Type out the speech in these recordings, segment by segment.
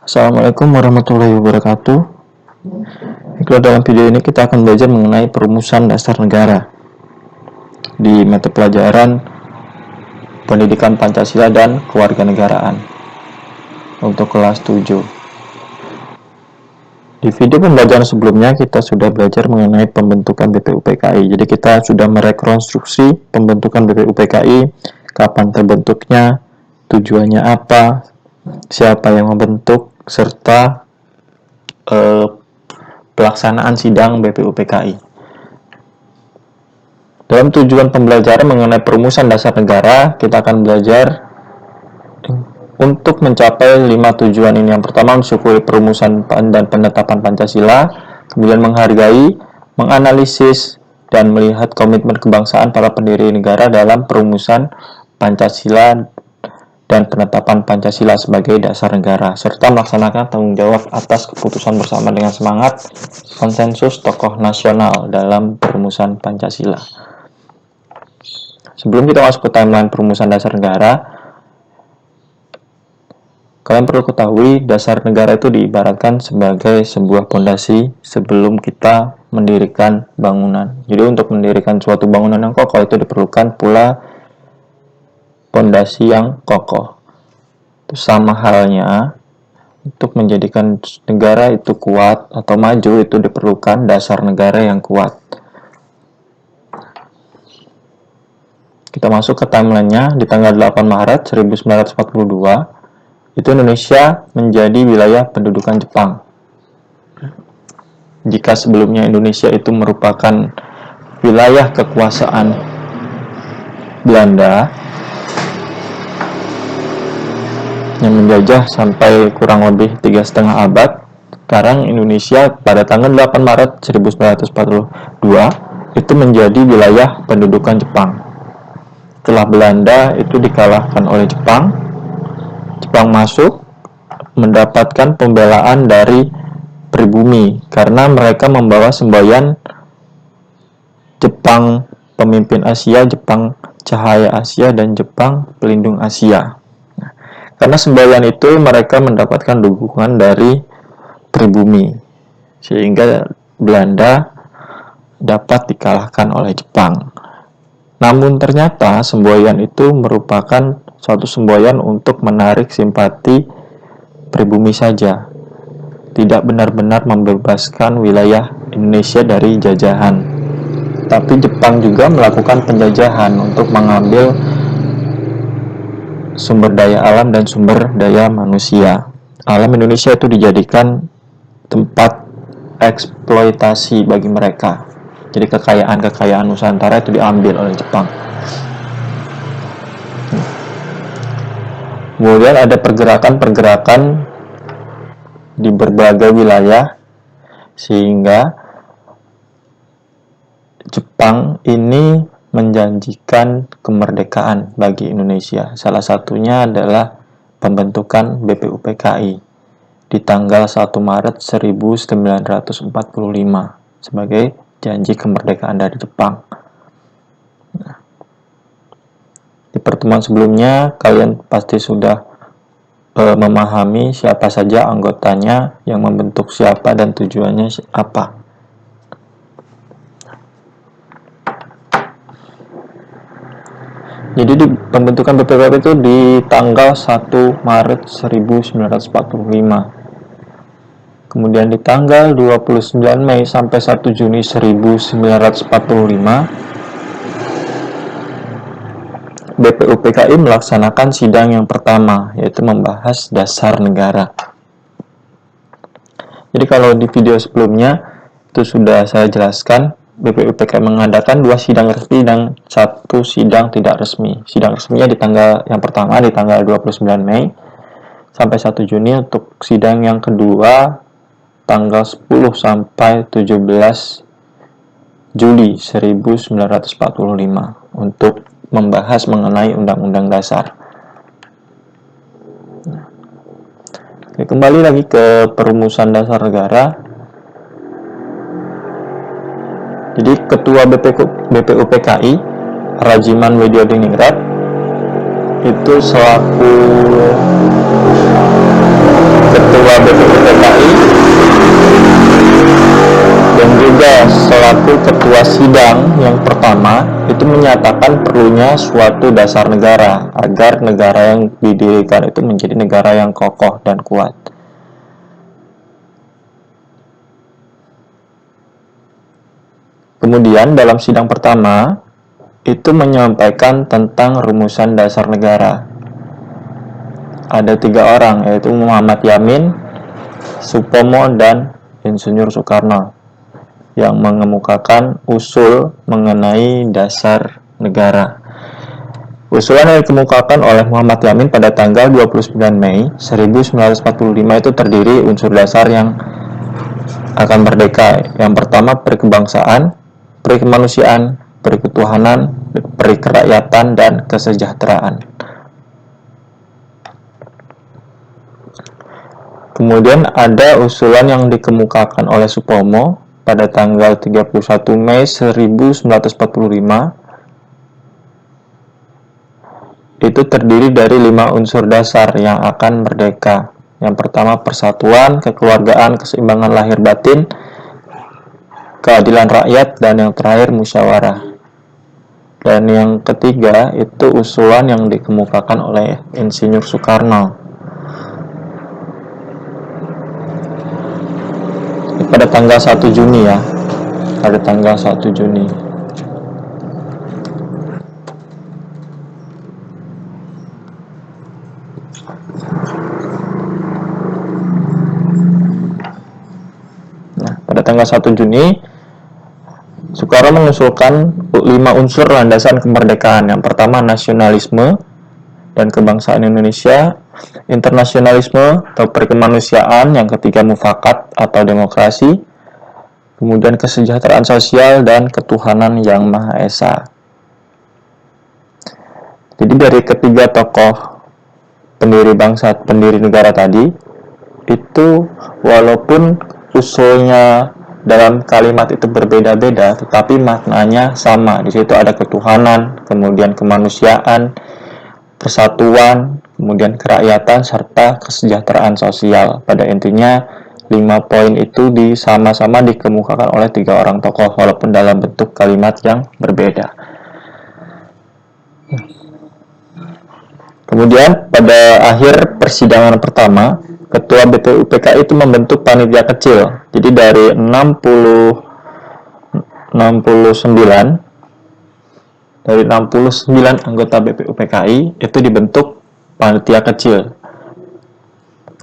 Assalamualaikum warahmatullahi wabarakatuh. Dalam video ini kita akan belajar mengenai perumusan dasar negara di mata pelajaran Pendidikan Pancasila dan Kewarganegaraan untuk kelas 7. Di video pembelajaran sebelumnya kita sudah belajar mengenai pembentukan BPUPKI. Jadi kita sudah merekonstruksi pembentukan BPUPKI, kapan terbentuknya, tujuannya apa, siapa yang membentuk, serta pelaksanaan sidang BPUPKI. Dalam tujuan pembelajaran mengenai perumusan dasar negara, kita akan belajar untuk mencapai 5 tujuan ini. Yang pertama, mensyukuri perumusan dan penetapan Pancasila, kemudian menghargai, menganalisis, dan melihat komitmen kebangsaan para pendiri negara dalam perumusan Pancasila dan penetapan Pancasila sebagai dasar negara, serta melaksanakan tanggung jawab atas keputusan bersama dengan semangat konsensus tokoh nasional dalam perumusan Pancasila. Sebelum kita masuk ke timeline perumusan dasar negara, kalian perlu ketahui dasar negara itu diibaratkan sebagai sebuah pondasi sebelum kita mendirikan bangunan. Jadi untuk mendirikan suatu bangunan yang kokoh itu diperlukan pula pondasi yang kokoh. Itu sama halnya untuk menjadikan negara itu kuat atau maju itu diperlukan dasar negara yang kuat. Kita masuk ke timelinenya. Di tanggal 8 Maret 1942 itu Indonesia menjadi wilayah pendudukan Jepang. Jika sebelumnya Indonesia itu merupakan wilayah kekuasaan Belanda yang menjajah sampai kurang lebih 3,5 abad, sekarang Indonesia pada tanggal 8 Maret 1942 itu menjadi wilayah pendudukan Jepang. Setelah Belanda itu dikalahkan oleh Jepang masuk mendapatkan pembelaan dari pribumi karena mereka membawa semboyan Jepang Pemimpin Asia, Jepang Cahaya Asia, dan Jepang Pelindung Asia. Karena semboyan itu mereka mendapatkan dukungan dari pribumi, sehingga Belanda dapat dikalahkan oleh Jepang. Namun ternyata semboyan itu merupakan suatu semboyan untuk menarik simpati pribumi saja, tidak benar-benar membebaskan wilayah Indonesia dari jajahan. Tapi Jepang juga melakukan penjajahan untuk mengambil sumber daya alam dan sumber daya manusia. Alam Indonesia itu dijadikan tempat eksploitasi bagi mereka. Jadi kekayaan Nusantara itu diambil oleh Jepang. Kemudian ada pergerakan-pergerakan di berbagai wilayah sehingga Jepang ini menjanjikan kemerdekaan bagi Indonesia. Salah satunya adalah pembentukan BPUPKI di tanggal 1 Maret 1945 sebagai janji kemerdekaan dari Jepang. Di pertemuan sebelumnya kalian pasti sudah memahami siapa saja anggotanya, yang membentuk siapa, dan tujuannya apa. Jadi di pembentukan BPUPKI itu di tanggal 1 Maret 1945. Kemudian di tanggal 29 Mei sampai 1 Juni 1945 BPUPKI melaksanakan sidang yang pertama, yaitu membahas dasar negara. Jadi kalau di video sebelumnya itu sudah saya jelaskan, BPUPKI mengadakan 2 sidang resmi dan 1 sidang tidak resmi. Sidang resminya di tanggal yang pertama di tanggal 29 Mei sampai 1 Juni, untuk sidang yang kedua tanggal 10 sampai 17 Juli 1945 untuk membahas mengenai Undang-Undang Dasar. Oke, kembali lagi ke perumusan dasar negara. Jadi Ketua BPUPKI Rajiman Widyadiningrat itu selaku Ketua Saya selaku ketua sidang yang pertama itu menyatakan perlunya suatu dasar negara agar negara yang didirikan itu menjadi negara yang kokoh dan kuat. Kemudian dalam sidang pertama itu menyampaikan tentang rumusan dasar negara. Ada 3 orang, yaitu Muhammad Yamin, Supomo, dan Insinyur Soekarno, yang mengemukakan usul mengenai dasar negara. Usulan yang dikemukakan oleh Muhammad Yamin pada tanggal 29 Mei 1945 itu terdiri unsur dasar yang akan merdeka. Yang pertama, perikebangsaan, perikemanusiaan, periketuhanan, perikerakyatan, dan kesejahteraan. Kemudian ada usulan yang dikemukakan oleh Supomo pada tanggal 31 Mei 1945. Itu terdiri dari 5 unsur dasar yang akan merdeka. Yang pertama, persatuan, kekeluargaan, keseimbangan lahir batin, keadilan rakyat, dan yang terakhir musyawarah. Dan yang ketiga itu usulan yang dikemukakan oleh Insinyur Soekarno. Pada tanggal 1 Juni ya. Pada tanggal 1 Juni. Nah, pada tanggal 1 Juni Soekarno mengusulkan 5 unsur landasan kemerdekaan. Yang pertama, nasionalisme dan kebangsaan Indonesia, internasionalisme atau perkemanusiaan, yang ketiga mufakat atau demokrasi, kemudian kesejahteraan sosial, dan ketuhanan yang Maha Esa. Jadi dari ketiga tokoh pendiri bangsa, pendiri negara tadi, itu walaupun usulnya dalam kalimat itu berbeda-beda, tetapi maknanya sama. Di situ ada ketuhanan, kemudian kemanusiaan, persatuan, kemudian kerakyatan, serta kesejahteraan sosial. Pada intinya 5 poin itu sama-sama dikemukakan oleh 3 orang tokoh walaupun dalam bentuk kalimat yang berbeda. Kemudian pada akhir persidangan pertama, Ketua BPUPKI itu membentuk panitia kecil. Jadi dari 69 anggota BPUPKI itu dibentuk panitia kecil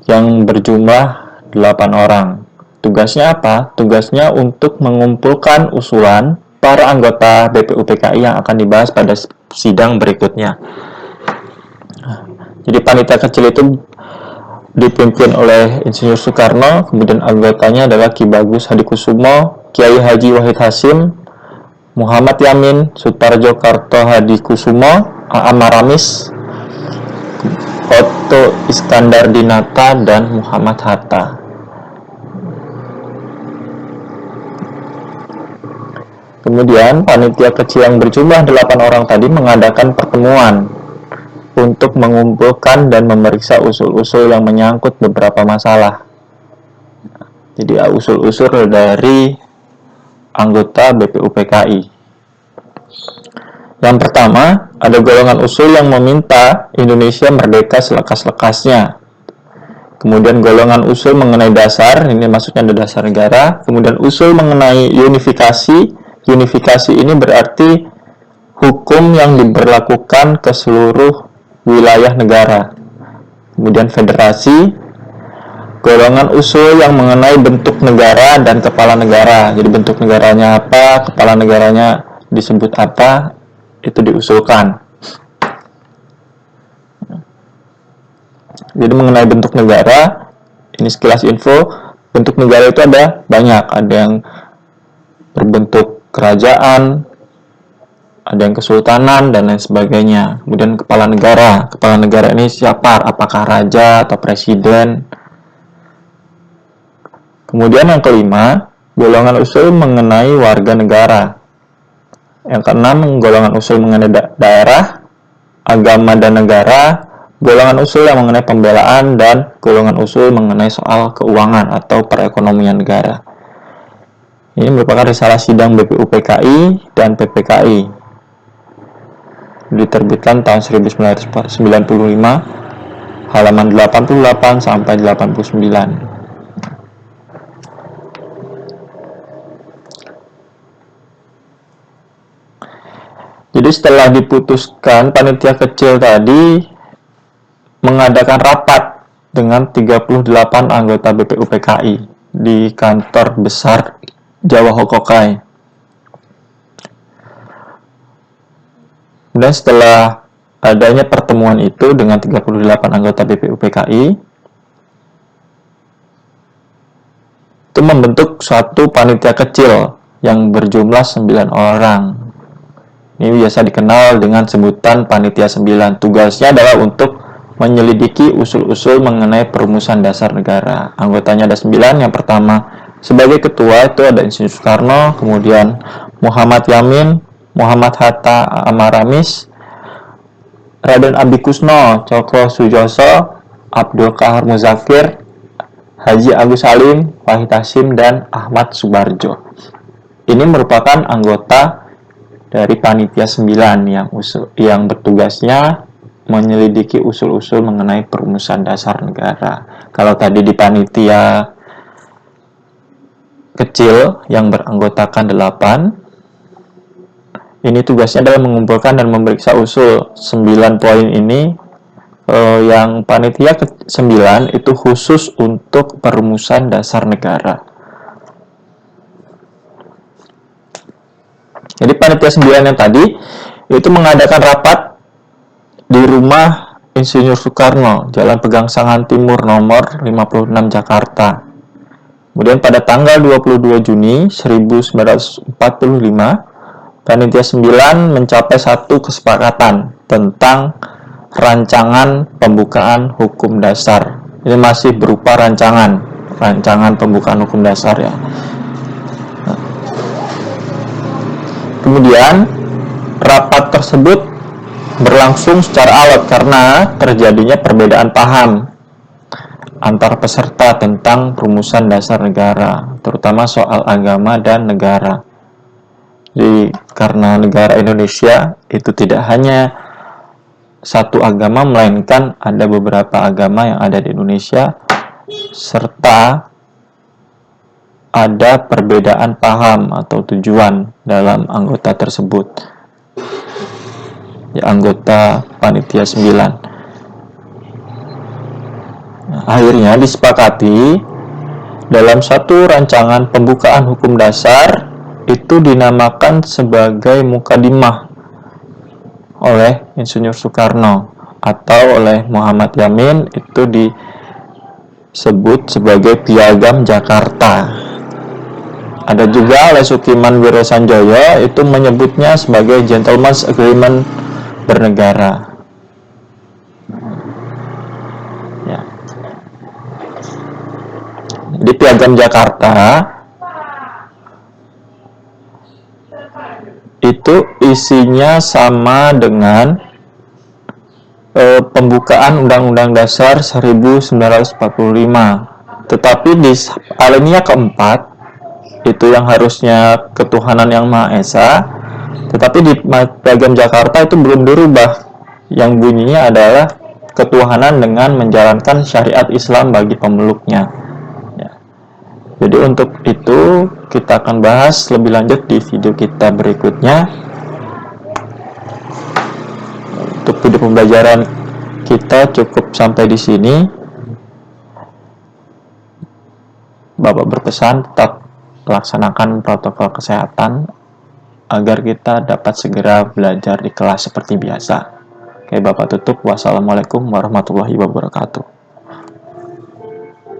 yang berjumlah 8 orang. Tugasnya apa? Tugasnya untuk mengumpulkan usulan para anggota BPUPKI yang akan dibahas pada sidang berikutnya. Jadi panitia kecil itu dipimpin oleh Insinyur Soekarno, kemudian anggotanya adalah Ki Bagus Hadikusumo, Kiai Haji Wahid Hasyim, Muhammad Yamin, Sutarjo Karto Hadikusumo, A.A. Maramis, Otto Iskandar Dinata, dan Muhammad Hatta. Kemudian panitia kecil yang berjumlah 8 orang tadi mengadakan pertemuan untuk mengumpulkan dan memeriksa usul-usul yang menyangkut beberapa masalah. Jadi usul-usul dari anggota BPUPKI. Yang pertama, ada golongan usul yang meminta Indonesia merdeka selekas-lekasnya. Kemudian golongan usul mengenai dasar, ini maksudnya ada dasar negara. Kemudian usul mengenai unifikasi. Unifikasi ini berarti hukum yang diberlakukan ke seluruh wilayah negara. Kemudian federasi, golongan usul yang mengenai bentuk negara dan kepala negara. Jadi bentuk negaranya apa, kepala negaranya disebut apa, itu diusulkan. Jadi mengenai bentuk negara, ini sekilas info, bentuk negara itu ada banyak. Ada yang berbentuk kerajaan, ada yang kesultanan, dan lain sebagainya. Kemudian kepala negara ini siapa? Apakah raja atau presiden? Kemudian yang kelima, golongan usul mengenai warga negara. Yang keenam, golongan usul mengenai daerah, agama dan negara, golongan usul yang mengenai pembelaan, dan golongan usul mengenai soal keuangan atau perekonomian negara. Ini merupakan risalah sidang BPUPKI dan PPKI. Diterbitkan tahun 1995, halaman 88 sampai 89. Jadi setelah diputuskan, panitia kecil tadi mengadakan rapat dengan 38 anggota BPUPKI di kantor besar Jawa Hokokai. Dan setelah adanya pertemuan itu dengan 38 anggota BPUPKI, itu membentuk suatu panitia kecil yang berjumlah 9 orang. Ini biasa dikenal dengan sebutan Panitia 9. Tugasnya adalah untuk menyelidiki usul-usul mengenai perumusan dasar negara. Anggotanya ada 9. Yang pertama, sebagai ketua itu ada Insinyur Soekarno, kemudian Muhammad Yamin, Muhammad Hatta Amaramis, Raden Abikusno, Cokro Sujoso, Abdul Qahar Muzakir, Haji Agus Salim, Wahid Hasyim, dan Ahmad Subarjo. Ini merupakan anggota dari panitia 9 yang bertugasnya menyelidiki usul-usul mengenai perumusan dasar negara. Kalau tadi di panitia kecil yang beranggotakan 8, ini tugasnya adalah mengumpulkan dan memeriksa usul. 9 poin ini, yang panitia 9 itu khusus untuk perumusan dasar negara. Jadi panitia 9 yang tadi itu mengadakan rapat di rumah Insinyur Soekarno, Jalan Pegangsaan Timur nomor 56 Jakarta. Kemudian pada tanggal 22 Juni 1945, panitia 9 mencapai satu kesepakatan tentang rancangan pembukaan hukum dasar. Ini masih berupa rancangan pembukaan hukum dasar ya. Kemudian rapat tersebut berlangsung secara alot karena terjadinya perbedaan paham antar peserta tentang perumusan dasar negara, terutama soal agama dan negara. Jadi karena negara Indonesia itu tidak hanya satu agama, melainkan ada beberapa agama yang ada di Indonesia, serta ada perbedaan paham atau tujuan dalam anggota tersebut, ya, anggota panitia 9. Nah, akhirnya disepakati dalam satu rancangan pembukaan hukum dasar itu dinamakan sebagai Mukadimah oleh Insinyur Soekarno, atau oleh Muhammad Yamin itu disebut sebagai Piagam Jakarta. Ada juga oleh Sukiman Wirosanjoyo itu menyebutnya sebagai Gentleman's Agreement bernegara. Ya. Di Piagam Jakarta itu isinya sama dengan pembukaan Undang-Undang Dasar 1945. Tetapi di alinea keempat itu yang harusnya ketuhanan yang Maha Esa, tetapi di Piagam Jakarta itu belum dirubah, yang bunyinya adalah ketuhanan dengan menjalankan syariat Islam bagi pemeluknya. Ya. Jadi untuk itu kita akan bahas lebih lanjut di video kita berikutnya. Untuk video pembelajaran kita cukup sampai di sini. Bapak berpesan tetap laksanakan protokol kesehatan agar kita dapat segera belajar di kelas seperti biasa. Oke, Bapak tutup. Wassalamualaikum warahmatullahi wabarakatuh.